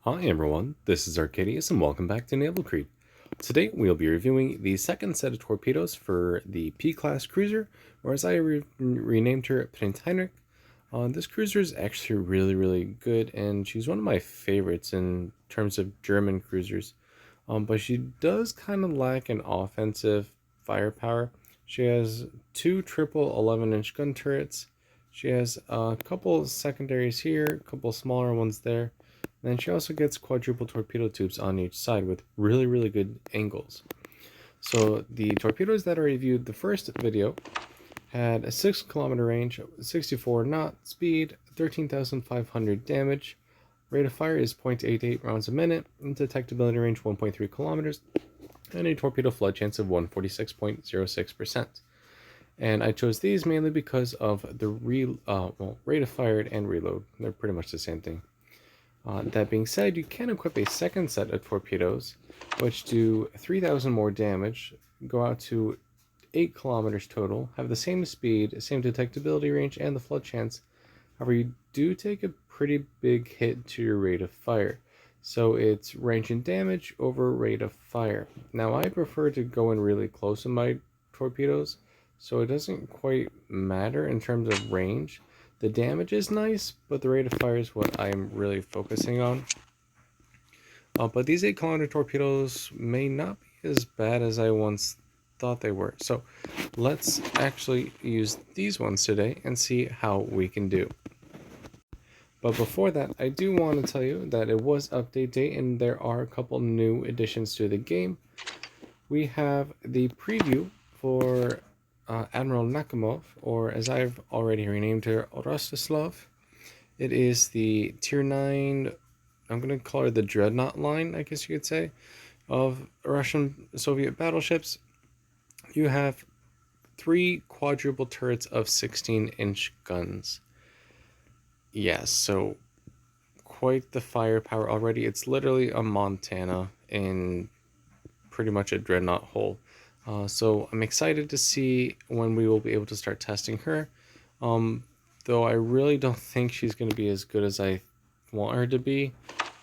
Hi everyone, this is Arcadius and welcome back to Naval Creed. Today we'll be reviewing the second set of torpedoes for the P-class cruiser, or as I renamed her, Prince Heinrich. This cruiser is actually really good, and she's one of my favorites in terms of German cruisers. But she does kind of lack an offensive firepower. She has two triple 11-inch gun turrets. She has a couple secondaries here, a couple smaller ones there. And she also gets quadruple torpedo tubes on each side with really good angles. So the torpedoes that I reviewed the first video had a 6-kilometer range, 64 knot speed, 13,500 damage. Rate of fire is 0.88 rounds a minute, and detectability range 1.3 kilometers, and a torpedo flood chance of 146.06%. And I chose these mainly because of the rate of fire and reload. They're pretty much the same thing. That being said, you can equip a second set of torpedoes, which do 3,000 more damage, go out to 8 kilometers total, have the same speed, same detectability range, and the flood chance. However, you do take a pretty big hit to your rate of fire. So it's range and damage over rate of fire. Now, I prefer to go in really close in my torpedoes, so it doesn't quite matter in terms of range. The damage is nice, but the rate of fire is what I'm really focusing on. But these 8-kilometer torpedoes may not be as bad as I once thought they were. So let's actually use these ones today and see how we can do. But before that, I do want to tell you that it was update day and there are a couple new additions to the game. We have the preview for Admiral Nakhimov, or as I've already renamed her, Rostislav. It is the Tier 9, I'm going to call her the Dreadnought line, I guess you could say, of Russian Soviet battleships. You have 3 quadruple turrets of 16-inch guns. Yes, so quite the firepower already. It's literally a Montana in pretty much a Dreadnought hull. So I'm excited to see when we will be able to start testing her. Though I really don't think she's going to be as good as I want her to be.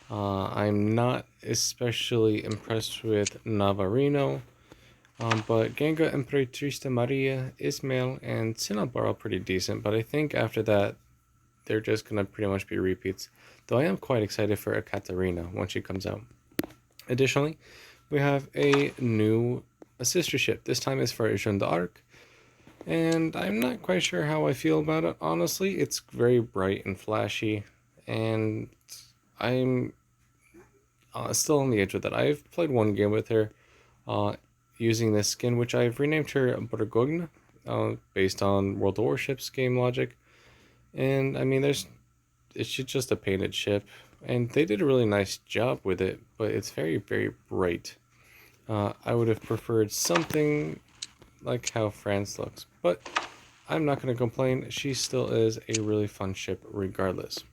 I'm not especially impressed with Navarino. But Ganga, Imperatrice Maria, Ismail, and Cinnabar are pretty decent. But I think after that, they're just going to pretty much be repeats. Though I am quite excited for Ekaterina when she comes out. Additionally, we have a sister ship. This time is for Jeanne d'Arc. And I'm not quite sure how I feel about it, honestly. It's very bright and flashy. And I'm still on the edge with it. I've played one game with her using this skin, which I've renamed her Burgogne, based on World of Warships game logic. And I mean, it's just a painted ship, and they did a really nice job with it, but it's very bright. I would have preferred something like how France looks, but I'm not going to complain. She still is a really fun ship regardless.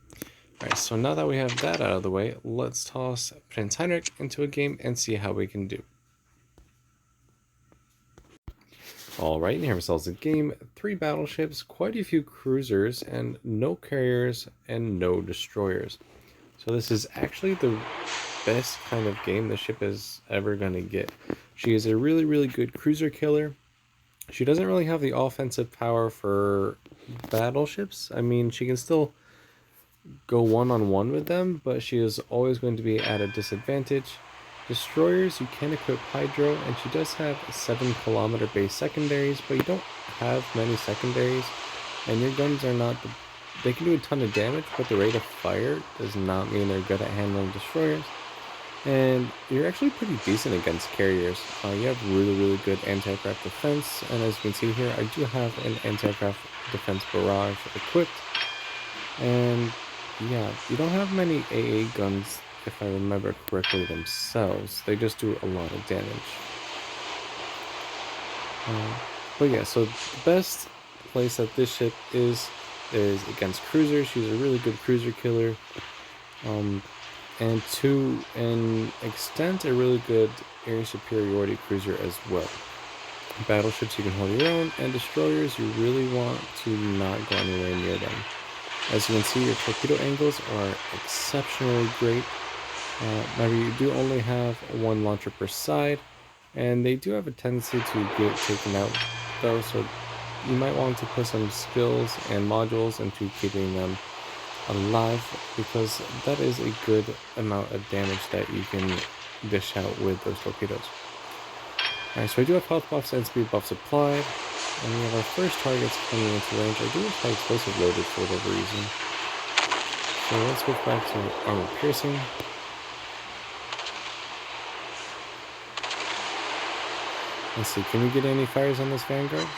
Alright, so now that we have that out of the way, let's toss Prince Heinrich into a game and see how we can do. Alright, here ourselves a game, 3 battleships, quite a few cruisers, and no carriers and no destroyers. So this is actually the best kind of game the ship is ever going to get. She is a really good cruiser killer. She doesn't really have the offensive power for battleships. I mean, she can still go one-on-one with them, but she is always going to be at a disadvantage. Destroyers, you can equip Hydro, and she does have 7-kilometer base secondaries, but you don't have many secondaries, and your guns are not they can do a ton of damage, but the rate of fire does not mean they're good at handling destroyers. And you're actually pretty decent against carriers. You have really good anti-aircraft defense, and as you can see here, I do have an anti-aircraft defense barrage equipped. And yeah, you don't have many AA guns, if I remember correctly, themselves. They just do a lot of damage. But yeah, so the best place that this ship is against cruisers. She's a really good cruiser killer. And to an extent, a really good air superiority cruiser as well. Battleships, you can hold your own, and destroyers, you really want to not go anywhere near them. As you can see, your torpedo angles are exceptionally great. Now you do only have one launcher per side, and they do have a tendency to get taken out though, so you might want to put some skills and modules into keeping them alive, because that is a good amount of damage that you can dish out with those torpedoes. Alright, so we do have health buffs and speed buffs applied, and we have our first targets coming into range. I do have explosive loaded for whatever reason. So let's switch back to armor piercing. Let's see, can we get any fires on this Vanguard?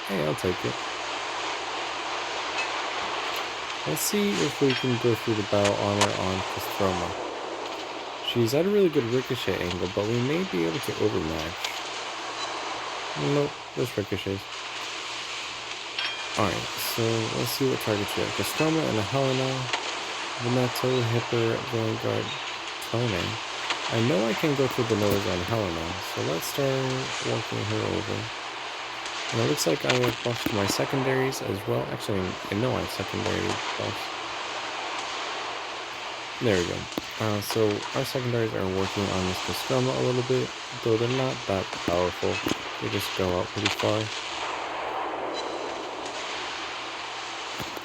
Hey, I'll take it. Let's see if we can go through the bow armor on Castroma. She's at a really good ricochet angle, but we may be able to overmatch. Nope, just ricochets. Alright, so let's see what targets we have. Castroma and a Helena, Veneto, Hipper, Vanguard, Tone. I know I can go through the nose on Helena, so let's start working her over. And it looks like I have buffed my secondaries as well. Actually, I know I have secondary buffs. There we go. So our secondaries are working on this Castroma a little bit, though they're not that powerful. They just go out pretty far.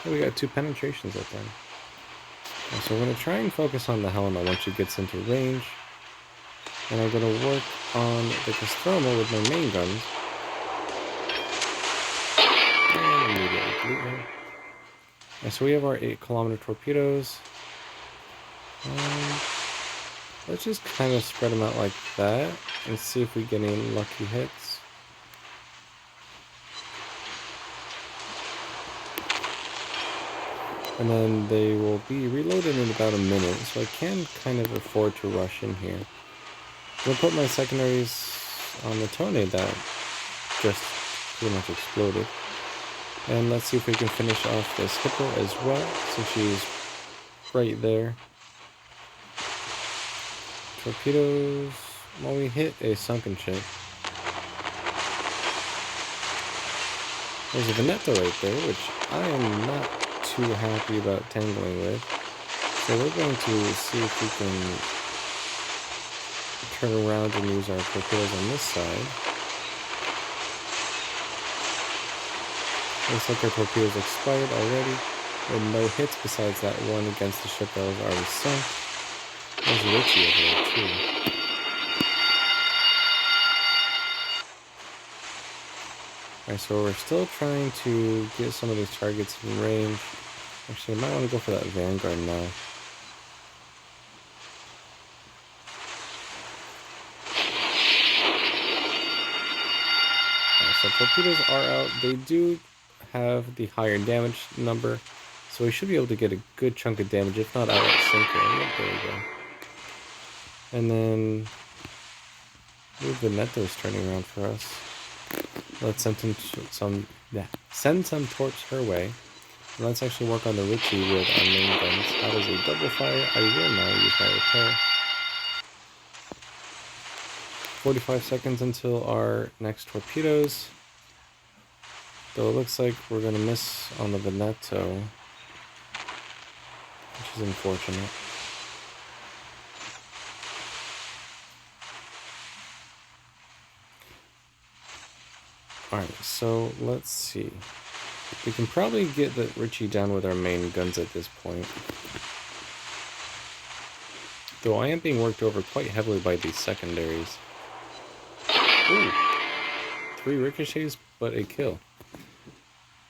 And we got 2 penetrations that time. So we're going to try and focus on the Helena once she gets into range. And I'm going to work on the Castroma with my main guns. And immediately delete her. And so we have our 8-kilometer torpedoes. Let's just kind of spread them out like that and see if we get any lucky hits. And then they will be reloaded in about a minute, so I can kind of afford to rush in here. I'm going to put my secondaries on the Tone that just pretty much exploded. And let's see if we can finish off this Hippo as well, since she's right there. Torpedoes, well, we hit a sunken ship. There's a Veneto right there, which I am not too happy about tangling with. So we're going to see if we can turn around and use our torpedoes on this side. Looks like our torpedoes expired already, with no hits besides that one against the ship that was already sunk. There's Richie over there too. Alright, so we're still trying to get some of these targets in range. Actually, I might want to go for that Vanguard now. Alright, so torpedoes are out. They do have the higher damage number, so we should be able to get a good chunk of damage, if not outright sinking. Yep, there we go. And then the Neto's turning around for us. Let's send some torps her way. And let's actually work on the Richie with our main guns. That is a double fire. I will now use my repair. 45 seconds until our next torpedoes. Though it looks like we're going to miss on the Veneto, which is unfortunate. Alright, so let's see. We can probably get the Richie down with our main guns at this point. Though I am being worked over quite heavily by these secondaries. Ooh! 3 ricochets, but a kill.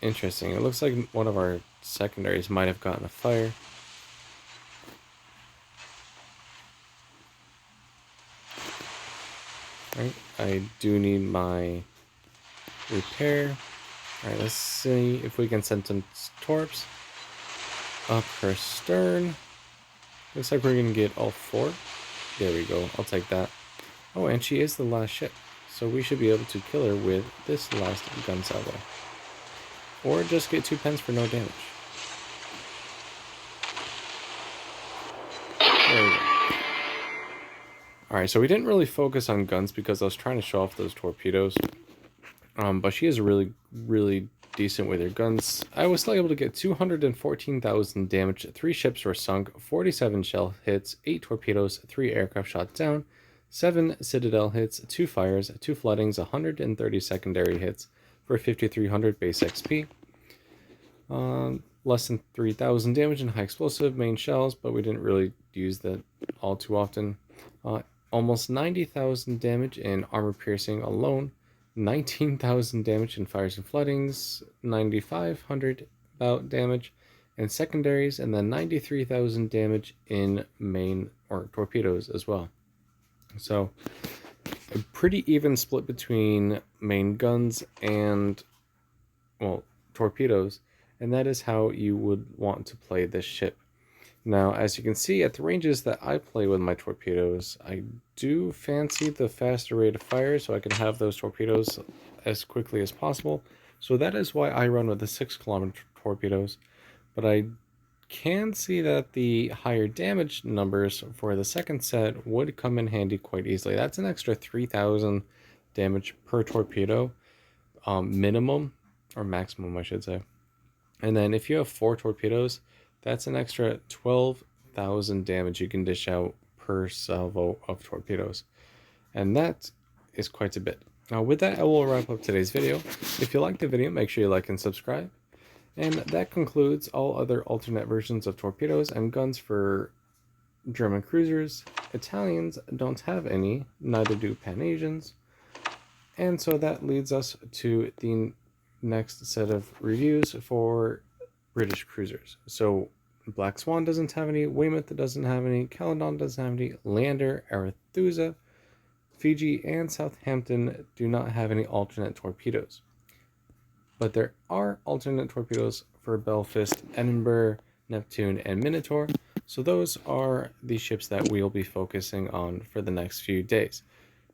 Interesting. It looks like one of our secondaries might have gotten a fire. Alright, I do need my repair. Alright, let's see if we can send some torps up her stern. Looks like we're going to get all 4. There we go. I'll take that. Oh, and she is the last ship. So we should be able to kill her with this last gun salvo. Or just get 2 pens for no damage. There we go. Alright, so we didn't really focus on guns because I was trying to show off those torpedoes. But she is a really decent with your guns. I was still able to get 214,000 damage, 3 ships were sunk, 47 shell hits, 8 torpedoes, 3 aircraft shot down, 7 citadel hits, 2 fires, 2 floodings, 130 secondary hits for 5,300 base XP. Less than 3,000 damage in high explosive main shells, but we didn't really use that all too often. Almost 90,000 damage in armor piercing alone, 19,000 damage in fires and floodings, 9,500 about damage in secondaries, and then 93,000 damage in main or torpedoes as well. So a pretty even split between main guns and, well, torpedoes, and that is how you would want to play this ship. Now, as you can see, at the ranges that I play with my torpedoes, I do fancy the faster rate of fire so I can have those torpedoes as quickly as possible. So that is why I run with the 6-kilometer torpedoes. But I can see that the higher damage numbers for the second set would come in handy quite easily. That's an extra 3,000 damage per torpedo, minimum, or maximum, I should say. And then if you have 4 torpedoes, that's an extra 12,000 damage you can dish out per salvo of torpedoes. And that is quite a bit. Now with that, I will wrap up today's video. If you liked the video, make sure you like and subscribe. And that concludes all other alternate versions of torpedoes and guns for German cruisers. Italians don't have any, neither do Pan-Asians. And so that leads us to the next set of reviews for British cruisers. So Black Swan doesn't have any, Weymouth doesn't have any, Caledon doesn't have any, Leander, Arethusa, Fiji, and Southampton do not have any alternate torpedoes. But there are alternate torpedoes for Belfast, Edinburgh, Neptune, and Minotaur. So those are the ships that we'll be focusing on for the next few days.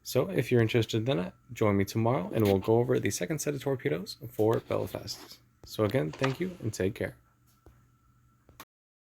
So if you're interested in that, join me tomorrow and we'll go over the second set of torpedoes for Belfast. So again, thank you and take care.